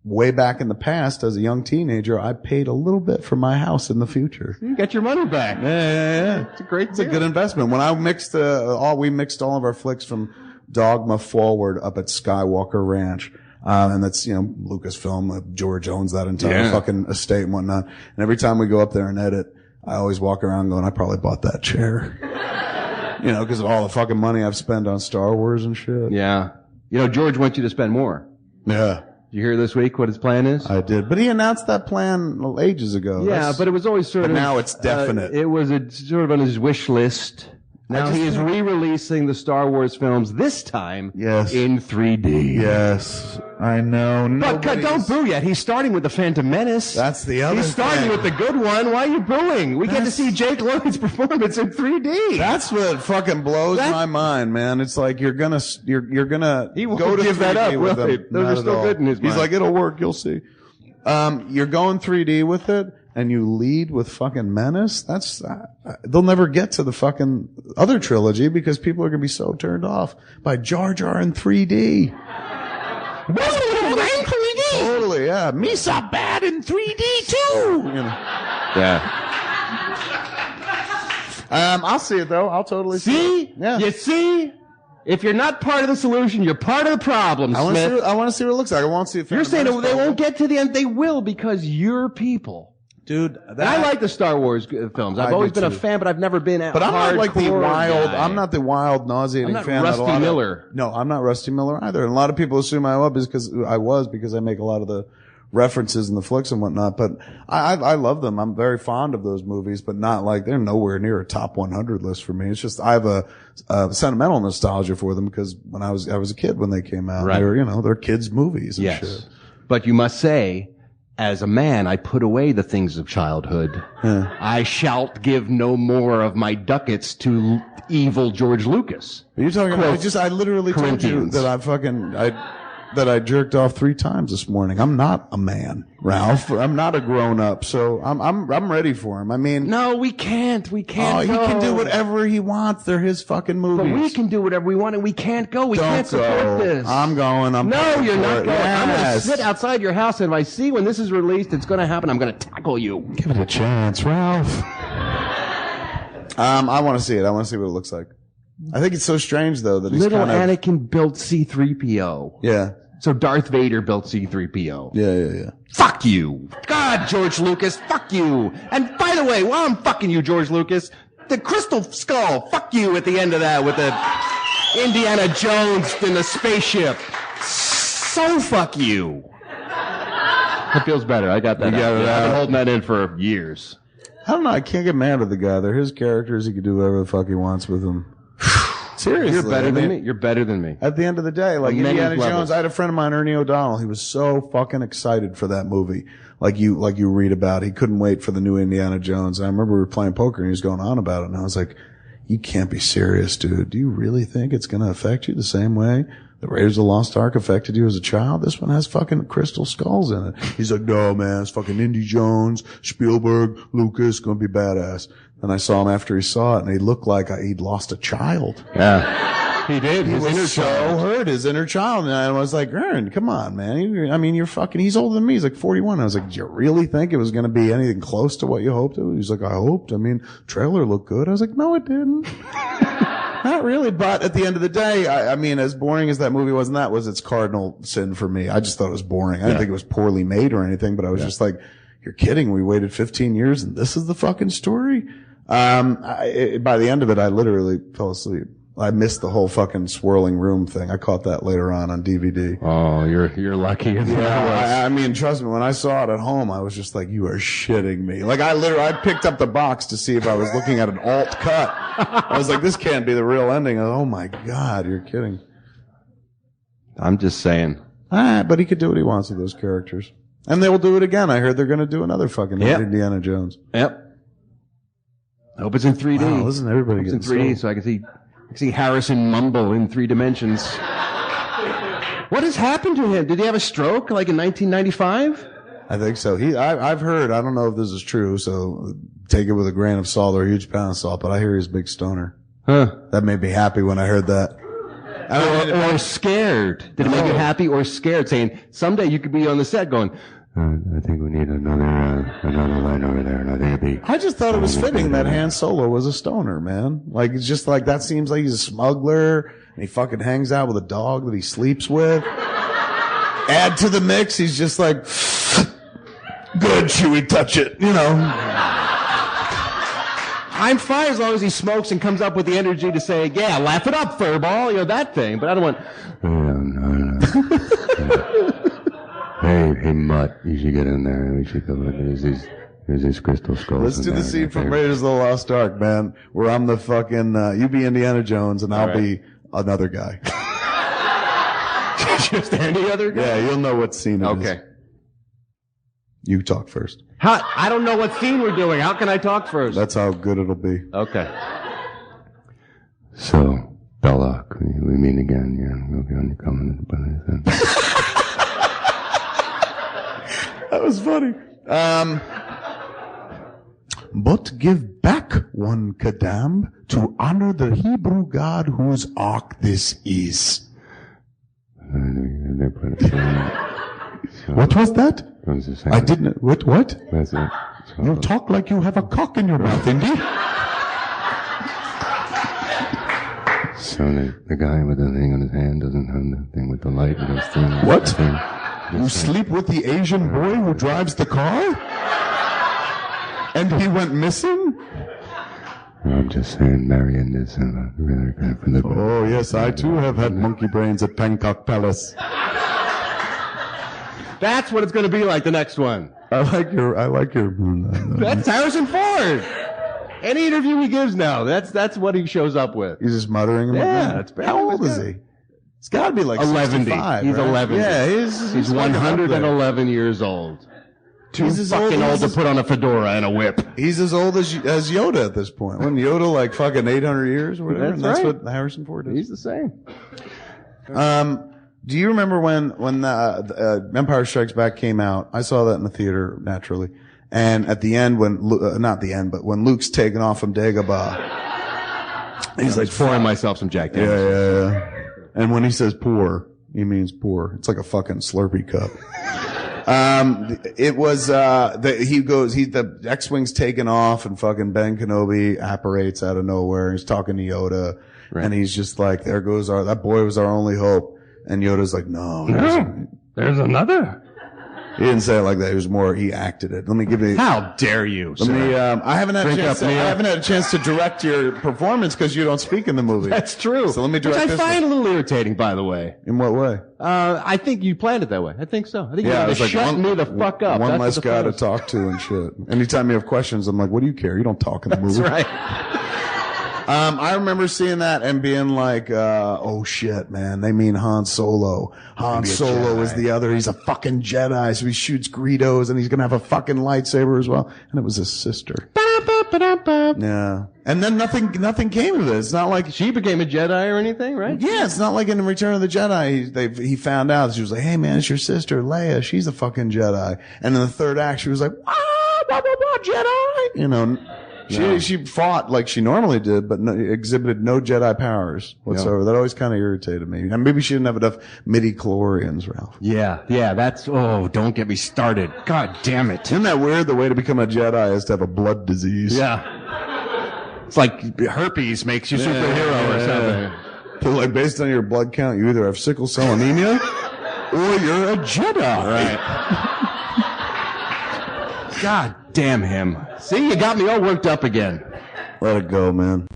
way back in the past, as a young teenager, I paid a little bit for my house in the future. You get your money back. Yeah. It's a great It's a good investment. When I mixed, we mixed all of our flicks from Dogma forward up at Skywalker Ranch. And that's, Lucasfilm. George owns that entire fucking estate and whatnot. And every time we go up there and edit, I always walk around going, I probably bought that chair. Because of all the fucking money I've spent on Star Wars and shit. Yeah. George wants you to spend more. Yeah. Did you hear this week what his plan is? I did. But he announced that plan ages ago. Yeah, but it was always sort of... now it's definite. It was sort of on his wish list. Now he is re-releasing the Star Wars films, this time in 3D. Yes, I know. But don't boo yet. He's starting with The Phantom Menace. That's the other He's starting with the good one. Why are you booing? We get to see Jake Lloyd's performance in 3D. That's what fucking blows my mind, man. It's like you're gonna he go to give that up, with him. Those are still good in his mind. He's like, it'll work, you'll see. You're going 3D with it, and you lead with fucking Menace. That's they'll never get to the fucking other trilogy because people are gonna be so turned off by Jar Jar in 3D. Totally, yeah. Misa bad in 3D too. Yeah. I'll see it though. I'll totally see it. Yeah. You see? If you're not part of the solution, you're part of the problem, Smith. I want to see what it looks like. I want to see if you're saying they won't get to the end. They will because you're people. Dude, I like the Star Wars films. I've always been a fan, but I've never been But I'm not like the wild, guy. I'm not the wild, nauseating fan. I'm not Rusty Miller. No, I'm not Rusty Miller either. And a lot of people assume I was because I make a lot of the references in the flicks and whatnot. But I love them. I'm very fond of those movies, but not like they're nowhere near a top 100 list for me. It's just I have a sentimental nostalgia for them because when I was a kid when they came out. Right. They're kids' movies and shit. But you must say, as a man, I put away the things of childhood. Yeah. I shall give no more of my ducats to evil George Lucas. Are you talking about? I literally told you Corinthians. that I jerked off 3 times this morning. I'm not a man, Ralph. I'm not a grown up, so I'm ready for him. I mean, no, we can't. Oh, he can do whatever he wants. They're his fucking movies. But we can do whatever we want, and we can't go. We can't support this. I'm going. No, you're not going. Yes. I'm going to sit outside your house, and if I see when this is released, it's going to happen. I'm going to tackle you. Give it a chance, Ralph. I want to see it. I want to see what it looks like. I think it's so strange though that he's Little kind of... Anakin built C-3PO. Yeah. So Darth Vader built C-3PO. Yeah. Fuck you. God, George Lucas, fuck you. And by the way, while I'm fucking you, George Lucas, the Crystal Skull, fuck you at the end of that with the Indiana Jones in the spaceship. So fuck you. It feels better. I got that. I've been holding that in for years. I don't know. I can't get mad at the guy. They're his characters. He can do whatever the fuck he wants with them. Seriously. You're better than me. You're better than me. At the end of the day, like Indiana Jones, I had a friend of mine, Ernie O'Donnell. He was so fucking excited for that movie. Like you read about. He couldn't wait for the new Indiana Jones. And I remember we were playing poker and he was going on about it. And I was like, you can't be serious, dude. Do you really think it's going to affect you the same way the Raiders of the Lost Ark affected you as a child? This one has fucking crystal skulls in it. He's like, no, man, it's fucking Indy Jones, Spielberg, Lucas, gonna be badass. And I saw him after he saw it, and he looked like he'd lost a child. Yeah. He did. He was so hurt, his inner child. And I was like, Ern, come on, man. You're fucking, he's older than me. He's like 41. I was like, do you really think it was going to be anything close to what you hoped it was? He's like, I hoped. Trailer looked good. I was like, no, it didn't. Not really, but at the end of the day, as boring as that movie was, and that was its cardinal sin for me. I just thought it was boring. I didn't think it was poorly made or anything, but I was just like, you're kidding. We waited 15 years and this is the fucking story? By the end of it, I literally fell asleep. I missed the whole fucking swirling room thing. I caught that later on DVD. Oh, you're lucky. Trust me, when I saw it at home, I was just like, you are shitting me. Like I picked up the box to see if I was looking at an alt cut. I was like, this can't be the real ending. Oh my God, you're kidding. I'm just saying. But he could do what he wants with those characters. And they will do it again. I heard they're going to do another fucking Indiana Jones. Yep. I hope it's in 3D. Wow, listen, everybody it's in 3D so I can see Harrison mumble in 3 dimensions. What has happened to him? Did he have a stroke like in 1995? I think so. I've heard, I don't know if this is true, so take it with a grain of salt or a huge pound of salt, but I hear he's a big stoner. Huh. That made me happy when I heard that. Or scared. Did it make you happy or scared? Saying, someday you could be on the set going, I think we need another line over there, and I think it'd be... I just thought it was fitting that Han Solo was a stoner, man. Like, it's just like, that seems like he's a smuggler, and he fucking hangs out with a dog that he sleeps with. Add to the mix, he's just like, good, Chewie, touch it, you know. I'm fine as long as he smokes and comes up with the energy to say, yeah, laugh it up, furball, you know, that thing. But I don't want... Hey, Mutt, you should get in there. We should go. There's these crystal skulls. Let's do the scene from Raiders of the Lost Ark, man, where I'm the fucking, you be Indiana Jones and I'll be another guy. Just any other guy? Yeah, you'll know what scene it is. Okay. You talk first. I don't know what scene we're doing. How can I talk first? That's how good it'll be. Okay. So, Belloc, we meet again. Yeah, we'll be on your coming. That was funny. But give back one Kadam to honor the Hebrew God whose ark this is. What was that? I didn't. What? That's it. You talk like you have a cock in your mouth, indeed. So the guy with the thing on his hand doesn't have the thing with the light and his thing. What? You sleep with the Asian boy who drives the car? And he went missing? I'm just saying, Marion is really good for the... Oh, yes, I too have had monkey brains at Bangkok Palace. That's what it's going to be like the next one. I like your... That's Harrison Ford. Any interview he gives now, that's what he shows up with. He's just muttering. Yeah, that's bad. How old is he? It's got to be like 11. 65, He's right? 11. Yeah, he's 111 years old. Too fucking old to put on a fedora and a whip. He's as old as Yoda at this point. Wasn't Yoda like fucking 800 years or whatever? That's right. What Harrison Ford is. He's the same. Do you remember when the Empire Strikes Back came out? I saw that in the theater, naturally. And at the end, not the end, but when Luke's taken off from Dagobah, he's like pouring myself some Jack Daniels. Yeah. And when he says poor, he means poor. It's like a fucking Slurpee cup. It was, the X-Wing's taken off and fucking Ben Kenobi apparates out of nowhere. He's talking to Yoda. Right. And he's just like, that boy was our only hope. And Yoda's like, no, there's another. He didn't say it like that. It was more, he acted it. Let me give you. How dare you, sir? I haven't had a chance to direct your performance because you don't speak in the movie. That's true. So let me direct this. Which I find a little irritating, by the way. In what way? I think you planned it that way. I think so. I think you had to shut me the fuck up. One less guy to talk to and shit. Anytime you have questions, I'm like, what do you care? You don't talk in the movie. That's right. I remember seeing that and being like, oh shit, man, they mean Han Solo. Han Solo is the other. He's a fucking Jedi, so he shoots Greedos and he's gonna have a fucking lightsaber as well. And it was his sister. Yeah. And then nothing came of it. It's not like she became a Jedi or anything, right? Yeah, it's not like in Return of the Jedi, he found out. She was like, hey man, it's your sister, Leia. She's a fucking Jedi. And in the third act, she was like, Jedi. You know, she fought like she normally did, but exhibited no Jedi powers whatsoever. That always kind of irritated me. And maybe she didn't have enough midi-chlorians, Ralph. Yeah, don't get me started. God damn it. Isn't that weird? The way to become a Jedi is to have a blood disease. Yeah. It's like herpes makes you superhero or something. So like based on your blood count, you either have sickle cell anemia or you're a Jedi. Right. God damn him. See, you got me all worked up again. Let it go, man.